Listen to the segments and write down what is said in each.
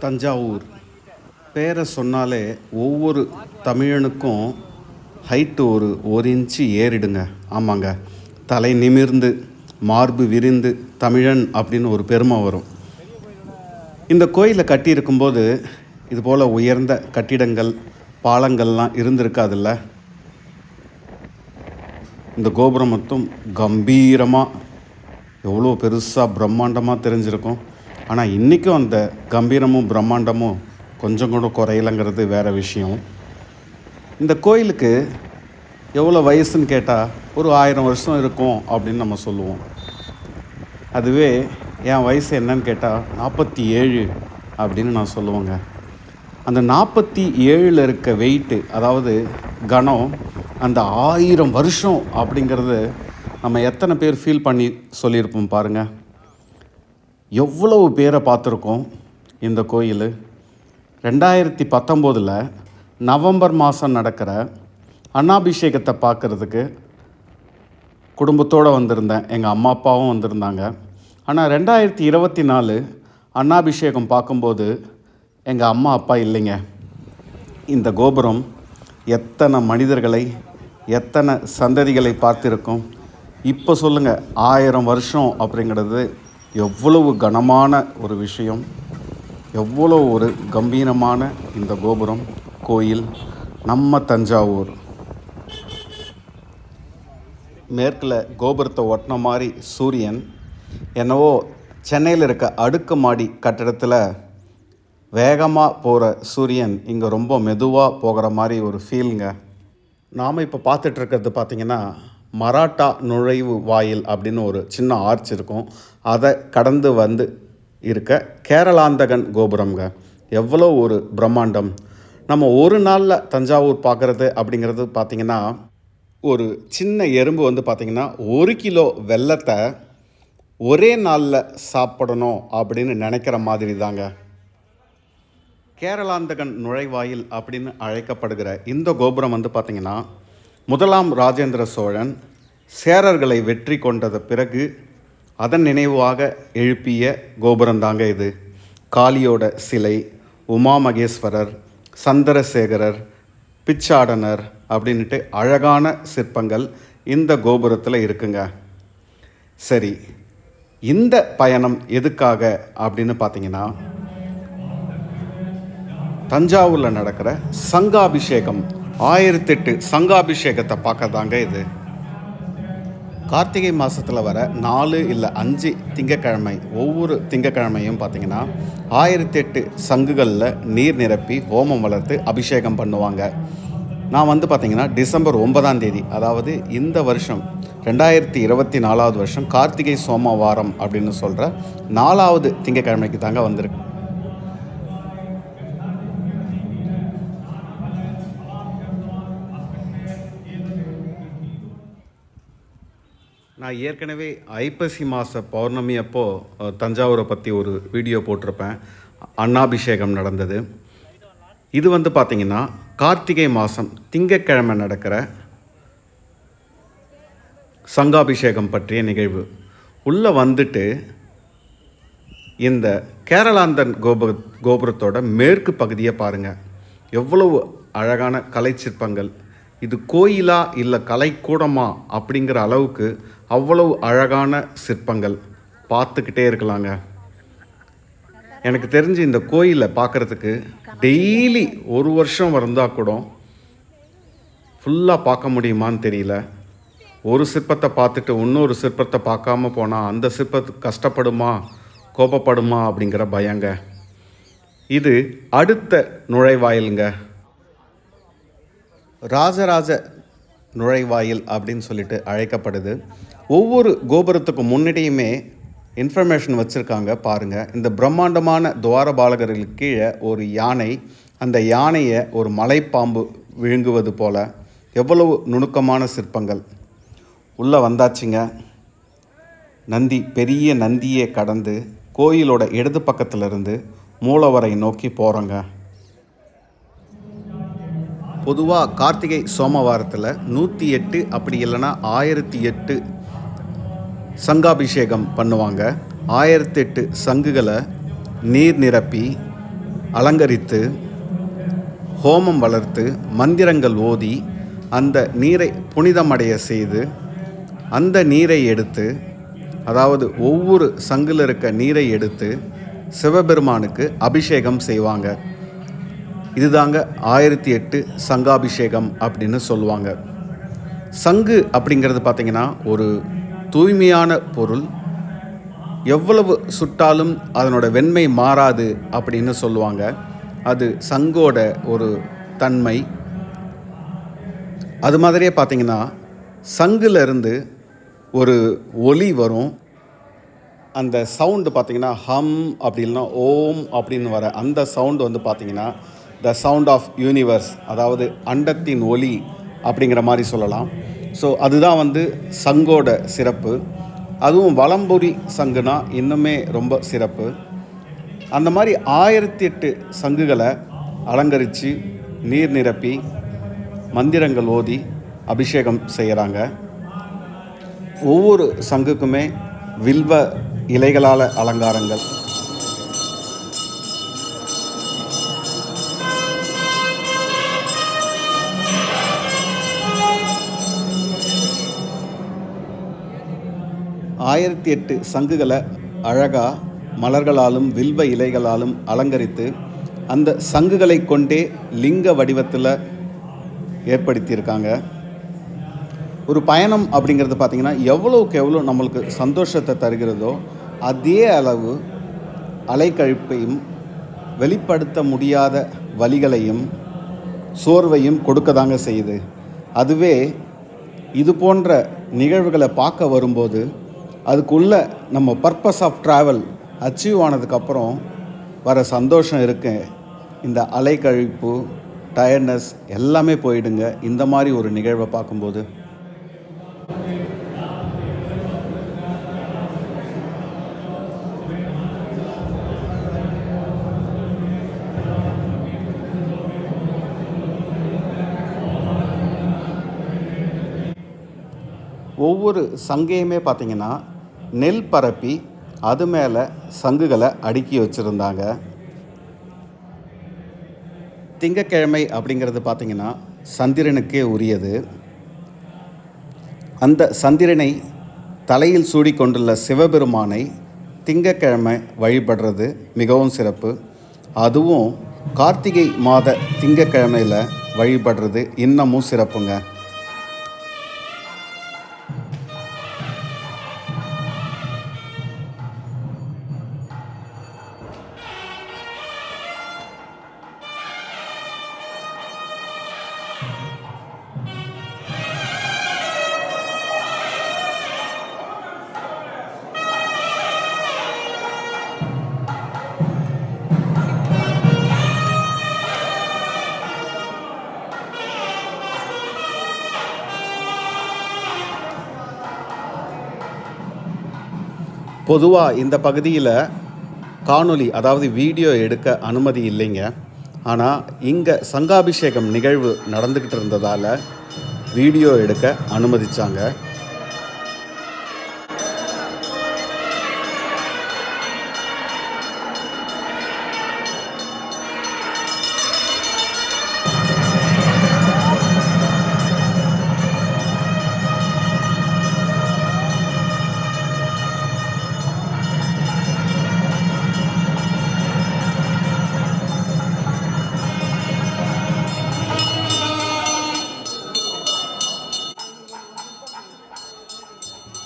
தஞ்சாவூர் பேரை சொன்னாலே ஒவ்வொரு தமிழனுக்கும் ஹைட்டு ஒரு இன்ச்சு ஏறிடுங்க. ஆமாங்க, தலை நிமிர்ந்து மார்பு விரிந்து தமிழன் அப்படின்னு ஒரு பெருமை வரும். இந்த கோயிலை கட்டியிருக்கும்போது இதுபோல் உயர்ந்த கட்டிடங்கள் பாலங்கள்லாம் இருந்திருக்காதுல்ல. இந்த கோபுரம் மட்டும் கம்பீரமாக எவ்வளோ பெருசாக பிரம்மாண்டமாக தெரிஞ்சிருக்கும். ஆனால் இன்றைக்கும் அந்த கம்பீரமும் பிரம்மாண்டமும் கொஞ்சம் கூட குறையலைங்கிறது வேறு விஷயம். இந்த கோயிலுக்கு எவ்வளோ வயசுன்னு கேட்டால் ஒரு 1000 வருஷம் இருக்கும் அப்படின்னு நம்ம சொல்லுவோம். அதுவே என் வயசு என்னன்னு கேட்டால் 47 அப்படின்னு நான் சொல்லுவேங்க. அந்த 47 இருக்க வெயிட்டு, அதாவது கணம், அந்த 1000 வருஷம் அப்படிங்கிறது நம்ம எத்தனை பேர் ஃபீல் பண்ணி சொல்லியிருப்போம் பாருங்கள். எவ்வளவு பேரை பார்த்துருக்கோம். இந்த கோயில் 2019 நவம்பர் மாதம் நடக்கிற அன்னாபிஷேகத்தை பார்க்குறதுக்கு குடும்பத்தோடு வந்திருந்தேன். எங்கள் அம்மா அப்பாவும் வந்திருந்தாங்க. ஆனால் 2024 அன்னாபிஷேகம் பார்க்கும்போது எங்கள் அம்மா அப்பா இல்லைங்க. இந்த கோபுரம் எத்தனை மனிதர்களை எத்தனை சந்ததிகளை பார்த்திருக்கோம். இப்போ சொல்லுங்கள், 1000 வருஷம் அப்படிங்கிறது எவ்வளவு கனமான ஒரு விஷயம், எவ்வளோ ஒரு கம்பீரமான இந்த கோபுரம் கோயில். நம்ம தஞ்சாவூர் மேற்கில் கோபுரத்தை ஒட்டின மாதிரி சூரியன் என்னவோ சென்னையில் இருக்க அடுக்குமாடி கட்டடத்தில் வேகமாக போகிற சூரியன் இங்கே ரொம்ப மெதுவாக போகிற மாதிரி ஒரு ஃபீலுங்க. நாம் இப்போ பார்த்துட்ருக்கிறது பார்த்திங்கன்னா மராட்டா நுழைவு வாயில் அப்படின்னு ஒரு சின்ன ஆர்ச் இருக்கும். அதை கடந்து வந்து இருக்க கேரளாந்தகன் கோபுரம்ங்க. எவ்வளோ ஒரு பிரம்மாண்டம். நம்ம ஒரு நாளில் தஞ்சாவூர் பார்க்குறது அப்படிங்கிறது பார்த்திங்கன்னா, ஒரு சின்ன எறும்பு வந்து பார்த்திங்கன்னா 1 கிலோ வெல்லத்தை ஒரே நாளில் சாப்பிடணும் அப்படின்னு நினைக்கிற மாதிரி தாங்க. கேரளாந்தகன் நுழைவாயில் அப்படின்னு அழைக்கப்படுகிற இந்த கோபுரம் வந்து பார்த்திங்கன்னா, முதலாம் ராஜேந்திர சோழன் சேரர்களை வெற்றி கொண்டத பிறகு அதன் நினைவாக எழுப்பிய கோபுரந்தாங்க இது. காளியோட சிலை, உமா மகேஸ்வரர், சந்திரசேகரர், பிச்சாடனர் அப்படின்ட்டு அழகான சிற்பங்கள் இந்த கோபுரத்தில் இருக்குங்க. சரி, இந்த பயணம் எதுக்காக அப்படின்னு பார்த்தீங்கன்னா, தஞ்சாவூரில் நடக்கிற சங்காபிஷேகம் 1008 சங்காபிஷேகத்தை பார்க்கறதாங்க இது. கார்த்திகை மாதத்தில் வர 4 இல்லை 5 திங்கக்கிழமை, ஒவ்வொரு திங்கக்கிழமையும் பார்த்திங்கன்னா 1008 சங்குகளில் நீர் நிரப்பி ஹோமம் வளர்த்து அபிஷேகம் பண்ணுவாங்க. நான் வந்து பார்த்திங்கன்னா டிசம்பர் 9ஆம் தேதி, அதாவது இந்த வருஷம் 2024 வருஷம் கார்த்திகை சோமவாரம் அப்படின்னு சொல்கிற 4வது திங்கக்கிழமைக்கு தாங்க வந்திருக்கு. நான் ஏற்கனவே ஐப்பசி மாத பௌர்ணமி அப்போது தஞ்சாவூரை பற்றி ஒரு வீடியோ போட்டிருப்பேன். அன்னாபிஷேகம் நடந்தது. இது வந்து பார்த்திங்கன்னா கார்த்திகை மாதம் திங்கக்கிழமை நடக்கிற சங்காபிஷேகம் பற்றிய நிகழ்வு. உள்ளே வந்துட்டு இந்த கேரளாந்தன் கோபுரத்தோட மேற்கு பகுதியை பாருங்கள். எவ்வளவு அழகான கலை சிற்பங்கள். இது கோயிலா இல்லை கலைக்கூடமா அப்படிங்கிற அளவுக்கு அவ்வளவு அழகான சிற்பங்கள். பார்த்துக்கிட்டே இருக்கலாங்க. எனக்கு தெரிஞ்சு இந்த கோயிலை பார்க்குறதுக்கு டெய்லி 1 வருஷம் வந்தால் கூட ஃபுல்லாக பார்க்க முடியுமான்னு தெரியல. ஒரு சிற்பத்தை பார்த்துட்டு இன்னொரு சிற்பத்தை பார்க்காம போனால் அந்த சிற்பத்துக்கு கஷ்டப்படுமா கோபப்படுமா அப்படிங்கிற பயங்க. இது அடுத்த நுழைவாயிலுங்க. ராஜராஜ நுழைவாயில் அப்படின்னு சொல்லிட்டு அழைக்கப்படுது. ஒவ்வொரு கோபுரத்துக்கு முன்னாடியுமே இன்ஃபர்மேஷன் வச்சுருக்காங்க பாருங்கள். இந்த பிரம்மாண்டமான துவாரபாலகர்களுக்கு கீழே ஒரு யானை, அந்த யானையை ஒரு மலைப்பாம்பு விழுங்குவது போல் எவ்வளவு நுணுக்கமான சிற்பங்கள். உள்ளே வந்தாச்சுங்க. நந்தி, பெரிய நந்தியை கடந்து கோயிலோட இடது பக்கத்திலிருந்து மூலவரை நோக்கி போகிறோங்க. பொதுவாக கார்த்திகை சோமவாரத்தில் 108 அப்படி இல்லைன்னா 1008 சங்காபிஷேகம் பண்ணுவாங்க. 1008 சங்குகளை நீர் நிரப்பி அலங்கரித்து ஹோமம் வளர்த்து மந்திரங்கள் ஓதி அந்த நீரை புனிதமடைய செய்து அந்த நீரை எடுத்து, அதாவது ஒவ்வொரு சங்கில் இருக்க நீரை எடுத்து சிவபெருமானுக்கு அபிஷேகம் செய்வாங்க. இதுதாங்க 1008 சங்காபிஷேகம் அப்படின்னு சொல்லுவாங்க. சங்கு அப்படிங்கிறது பார்த்திங்கன்னா ஒரு தூய்மையான பொருள். எவ்வளவு சுட்டாலும் அதனோட வெண்மை மாறாது அப்படின்னு சொல்லுவாங்க. அது சங்கோட ஒரு தன்மை. அது மாதிரியே பார்த்திங்கன்னா சங்குலேருந்து ஒரு ஒலி வரும். அந்த சவுண்டு பார்த்திங்கன்னா ஹம் அப்படி இல்லைனா ஓம் அப்படின்னு வர அந்த சவுண்டு வந்து பார்த்திங்கன்னா த சவுண்ட் ஆஃப் யூனிவர்ஸ், அதாவது அண்டத்தின் ஒலி அப்படிங்கிற மாதிரி சொல்லலாம். ஸோ அதுதான் வந்து சங்கோட சிறப்பு. அதுவும் வலம்புரி சங்குனா இன்னுமே ரொம்ப சிறப்பு. அந்த மாதிரி 1008 சங்குகளை அலங்கரித்து நீர் நிரப்பி மந்திரங்கள் ஓதி அபிஷேகம் செய்கிறாங்க. ஒவ்வொரு சங்குக்குமே வில்வ இலைகளால் அலங்காரங்கள். ஆயிரத்தி 8 சங்குகளை அழகாக மலர்களாலும் வில்வ இலைகளாலும் அலங்கரித்து அந்த சங்குகளை கொண்டே லிங்க வடிவத்தில் ஏற்படுத்தியிருக்காங்க. ஒரு பயணம் அப்படிங்கிறது பார்த்திங்கன்னா எவ்வளோக்கு எவ்வளோ நம்மளுக்கு சந்தோஷத்தை தருகிறதோ அதே அளவு அலைக்கழிப்பையும் வெளிப்படுத்த முடியாத வலிகளையும் சோர்வையும் கொடுக்க தாங்க செய்யுது. அதுவே இது போன்ற நிகழ்வுகளை பார்க்க வரும்போது அதுக்குள்ள நம்ம பர்பஸ் ஆஃப் ட்ராவல் அச்சீவ் ஆனதுக்கப்புறம் வர சந்தோஷம் இருக்கு. இந்த அலைக்கழிப்பு, டயர்ட்னஸ் எல்லாமே போயிடுங்க இந்த மாதிரி ஒரு நிகழ்வை பார்க்கும்போது. ஒவ்வொரு சங்கையுமே பார்த்திங்கன்னா நெல் பரப்பி அது மேலே சங்குகளை அடுக்கி வச்சுருந்தாங்க. திங்கக்கிழமை அப்படிங்கிறது பார்த்திங்கன்னா சந்திரனுக்கே உரியது. அந்த சந்திரனை தலையில் சூடிக்கொண்டுள்ள சிவபெருமானை திங்கக்கிழமை வழிபடுறது மிகவும் சிறப்பு. அதுவும் கார்த்திகை மாத திங்கக்கிழமையில் வழிபடுறது இன்னமும் சிறப்புங்க. பொதுவாக இந்த பகுதியில் காணொளி, அதாவது வீடியோ எடுக்க அனுமதி இல்லைங்க. ஆனால் இங்கே சங்காபிஷேகம் நிகழ்வு நடந்துக்கிட்டு இருந்ததால் வீடியோ எடுக்க அனுமதிச்சாங்க.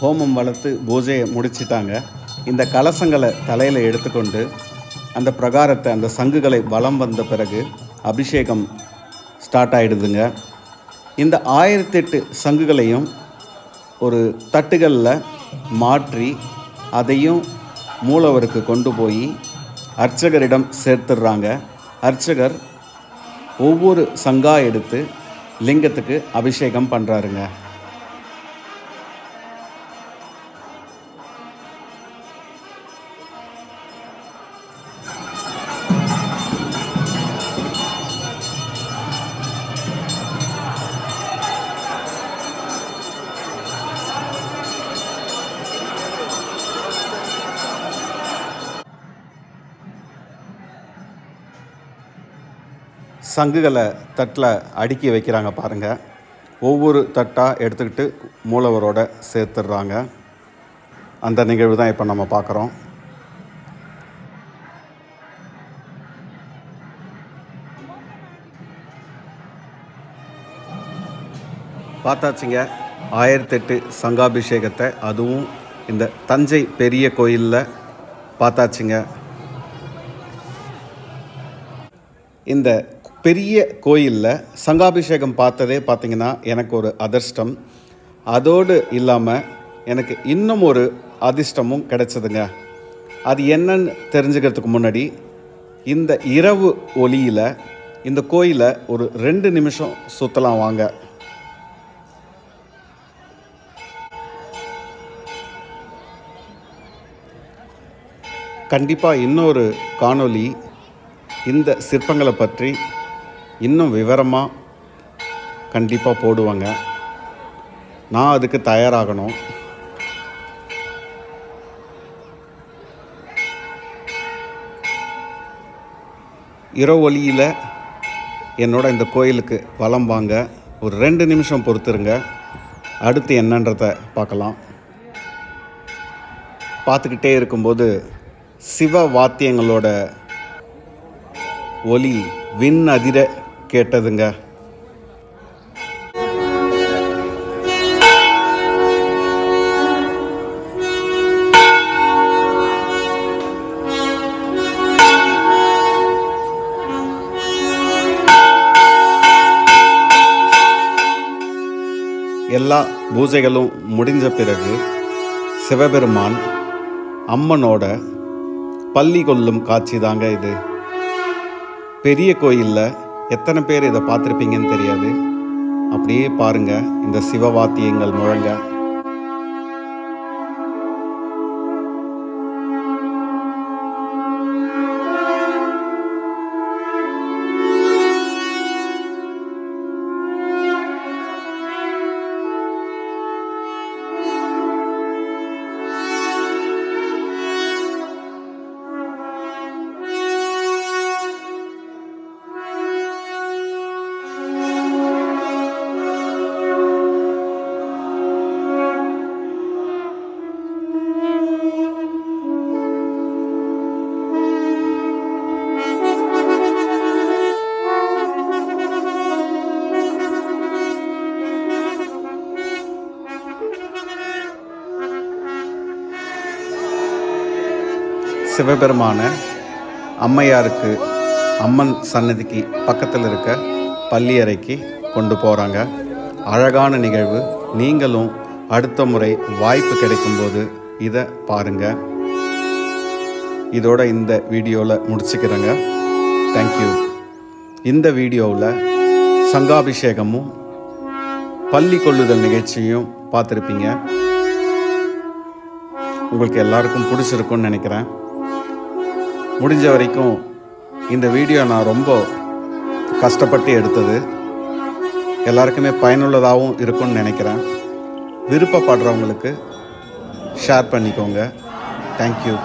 ஹோமம் வளர்த்து பூஜையை முடிச்சிட்டாங்க. இந்த கலசங்களை தலையில் எடுத்துக்கொண்டு அந்த பிரகாரத்தை, அந்த சங்குகளை வலம் வந்த பிறகு அபிஷேகம் ஸ்டார்ட் ஆகிடுதுங்க. இந்த 1008 சங்குகளையும் ஒரு தட்டுகளில் மாற்றி அதையும் மூலவருக்கு கொண்டு போய் அர்ச்சகரிடம் சேர்த்துடுறாங்க. அர்ச்சகர் ஒவ்வொரு சங்கா எடுத்து லிங்கத்துக்கு அபிஷேகம் பண்ணுறாருங்க. சங்குகளை தட்டில் அடுக்கி வைக்கிறாங்க பாருங்கள். ஒவ்வொரு தட்டாக எடுத்துக்கிட்டு மூலவரோட சேர்த்துடுறாங்க. அந்த நிகழ்வு தான் இப்போ நம்ம பார்க்குறோம். பார்த்தாச்சுங்க 1008 சங்காபிஷேகத்தை, அதுவும் இந்த தஞ்சை பெரிய கோயிலில் பார்த்தாச்சுங்க. இந்த பெரிய கோயிலில் சங்காபிஷேகம் பார்த்ததே பார்த்திங்கன்னா எனக்கு ஒரு அதிர்ஷ்டம். அதோடு இல்லாமல் எனக்கு இன்னும் ஒரு அதிர்ஷ்டமும் கிடைச்சதுங்க. அது என்னன்னு தெரிஞ்சுக்கிறதுக்கு முன்னாடி இந்த இரவு ஒளியில் இந்த கோயிலை ஒரு 2 நிமிஷம் சுற்றலாம் வாங்க. கண்டிப்பாக இன்னொரு காணொளி இந்த சிற்பங்களை பற்றி இன்னும் விவரமாக கண்டிப்பாக போடுவாங்க. நான் அதுக்கு தயாராகணும். இரவு ஒளியில் என்னோட இந்த கோயிலுக்கு வலம் வாங்க. ஒரு 2 நிமிஷம் பொறுத்துருங்க. அடுத்து என்னன்றதை பார்க்கலாம். பார்த்துக்கிட்டே இருக்கும்போது சிவ வாத்தியங்களோட ஒலி விண் அதிர கேட்டதுங்க. எல்லா பூஜைகளும் முடிஞ்ச பிறகு சிவபெருமான் அம்மனோட பள்ளி கொள்ளும் காட்சி தாங்க இது. பெரிய கோயிலில் எத்தனை பேர் இதை பார்த்துருப்பீங்கன்னு தெரியாது. அப்படியே பாருங்கள், இந்த சிவவாத்தியங்கள் முழங்க. சிவபெருமான அம்மையாருக்கு அம்மன் சன்னதிக்கு பக்கத்தில் இருக்க பள்ளி அறைக்கு கொண்டு போகிறாங்க. அழகான நிகழ்வு. நீங்களும் அடுத்த முறை வாய்ப்பு கிடைக்கும்போது இதை பாருங்கள். இதோட இந்த வீடியோவில் முடிச்சுக்கிறேங்க. தேங்க்யூ. இந்த வீடியோவில் சங்காபிஷேகமும் பள்ளி கொள்ளுதல் நிகழ்ச்சியும் பார்த்துருப்பீங்க. உங்களுக்கு எல்லாருக்கும் பிடிச்சிருக்குன்னு நினைக்கிறேன். முடிஞ்ச வரைக்கும் இந்த வீடியோ நான் ரொம்ப கஷ்டப்பட்டு எடுத்தது. எல்லாருக்குமே பயனுள்ளதாகவும் இருக்கும்னு நினைக்கிறேன். விருப்பப்படுறவங்களுக்கு ஷேர் பண்ணிக்கோங்க. தேங்க்யூ.